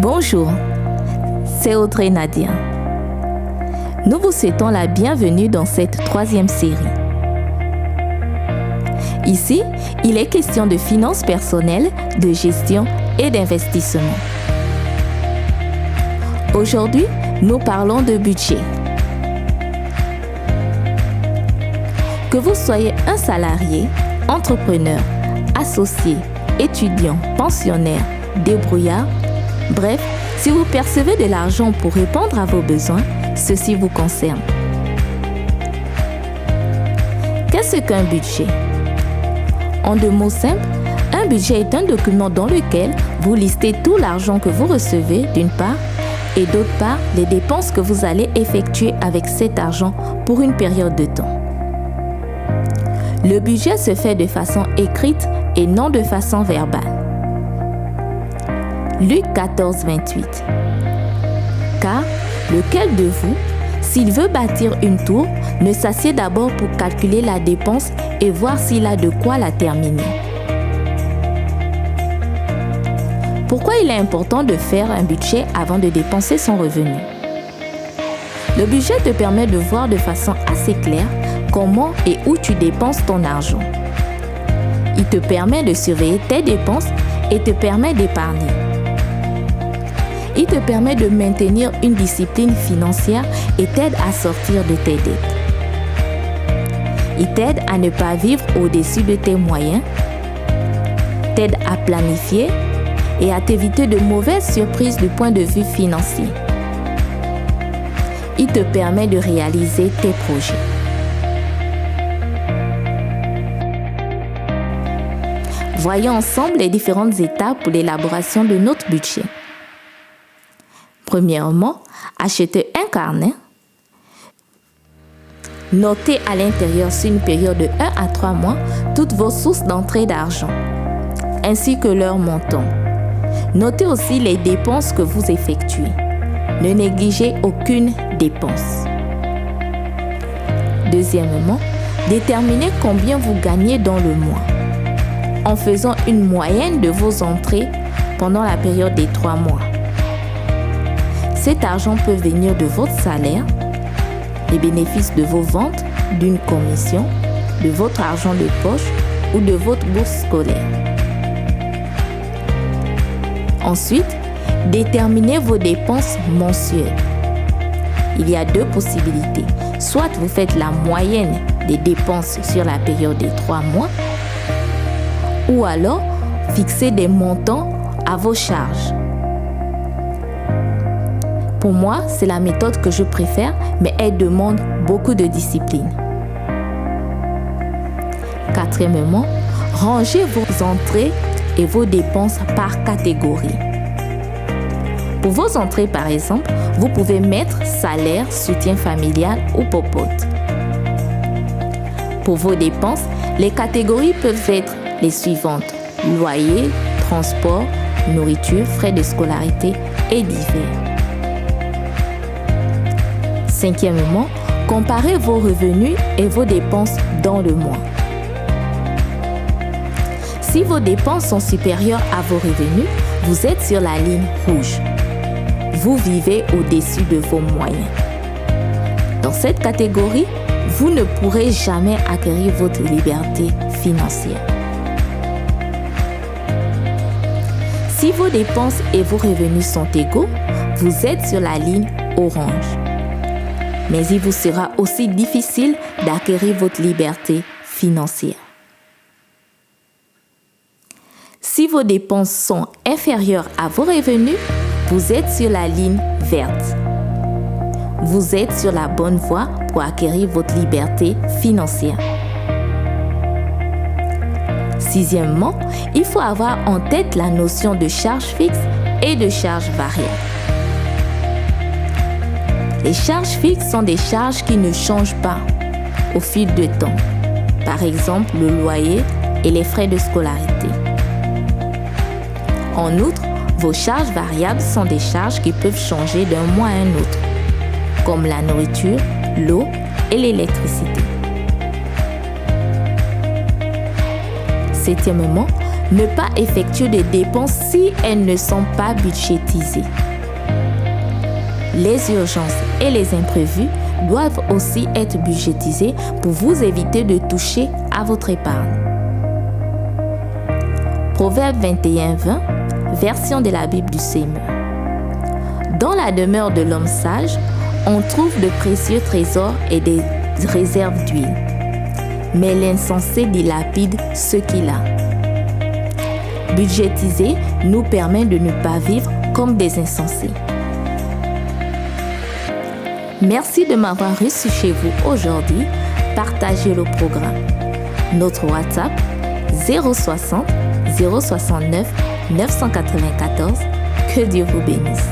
Bonjour, c'est Audrey Nadia. Nous vous souhaitons la bienvenue dans cette 3e série. Ici, il est question de finances personnelles, de gestion et d'investissement. Aujourd'hui, nous parlons de budget. Que vous soyez un salarié, entrepreneur, associé, étudiant, pensionnaire, débrouillard, bref, si vous percevez de l'argent pour répondre à vos besoins, ceci vous concerne. Qu'est-ce qu'un budget? En 2 mots simples, un budget est un document dans lequel vous listez tout l'argent que vous recevez d'une part et d'autre part les dépenses que vous allez effectuer avec cet argent pour une période de temps. Le budget se fait de façon écrite et non de façon verbale. Luc 14, 28. Car lequel de vous, s'il veut bâtir une tour, ne s'assied d'abord pour calculer la dépense et voir s'il a de quoi la terminer? Pourquoi il est important de faire un budget avant de dépenser son revenu? Le budget te permet de voir de façon assez claire comment et où tu dépenses ton argent. Il te permet de surveiller tes dépenses et te permet d'épargner. Il te permet de maintenir une discipline financière et t'aide à sortir de tes dettes. Il t'aide à ne pas vivre au-dessus de tes moyens, t'aide à planifier et à t'éviter de mauvaises surprises du point de vue financier. Il te permet de réaliser tes projets. Voyons ensemble les différentes étapes pour l'élaboration de notre budget. Premièrement, achetez un carnet. Notez à l'intérieur sur une période de 1 à 3 mois toutes vos sources d'entrée d'argent, ainsi que leur montant. Notez aussi les dépenses que vous effectuez. Ne négligez aucune dépense. Deuxièmement, déterminez combien vous gagnez dans le mois, en faisant une moyenne de vos entrées pendant la période des 3 mois. Cet argent peut venir de votre salaire, les bénéfices de vos ventes, d'une commission, de votre argent de poche ou de votre bourse scolaire. Ensuite, déterminez vos dépenses mensuelles. Il y a 2 possibilités. Soit vous faites la moyenne des dépenses sur la période des 3 mois, ou alors fixez des montants à vos charges. Pour moi, c'est la méthode que je préfère, mais elle demande beaucoup de discipline. Quatrièmement, rangez vos entrées et vos dépenses par catégorie. Pour vos entrées, par exemple, vous pouvez mettre salaire, soutien familial ou popote. Pour vos dépenses, les catégories peuvent être les suivantes: loyer, transport, nourriture, frais de scolarité et divers. Cinquièmement, comparez vos revenus et vos dépenses dans le mois. Si vos dépenses sont supérieures à vos revenus, vous êtes sur la ligne rouge. Vous vivez au-dessus de vos moyens. Dans cette catégorie, vous ne pourrez jamais acquérir votre liberté financière. Si vos dépenses et vos revenus sont égaux, vous êtes sur la ligne orange. Mais il vous sera aussi difficile d'acquérir votre liberté financière. Si vos dépenses sont inférieures à vos revenus, vous êtes sur la ligne verte. Vous êtes sur la bonne voie pour acquérir votre liberté financière. Sixièmement, il faut avoir en tête la notion de charge fixe et de charge variable. Les charges fixes sont des charges qui ne changent pas au fil du temps. Par exemple, le loyer et les frais de scolarité. En outre, vos charges variables sont des charges qui peuvent changer d'un mois à un autre, comme la nourriture, l'eau et l'électricité. Septièmement, Ne pas effectuer de dépenses si elles ne sont pas budgétisées. Les urgences et les imprévus doivent aussi être budgétisés pour vous éviter de toucher à votre épargne. Proverbe 21:20, version de la Bible du CME. Dans la demeure de l'homme sage, on trouve de précieux trésors et des réserves d'huile. Mais l'insensé dilapide ce qu'il a. Budgétiser nous permet de ne pas vivre comme des insensés. Merci de m'avoir reçu chez vous aujourd'hui. Partagez le programme. Notre WhatsApp 060 069 994. Que Dieu vous bénisse.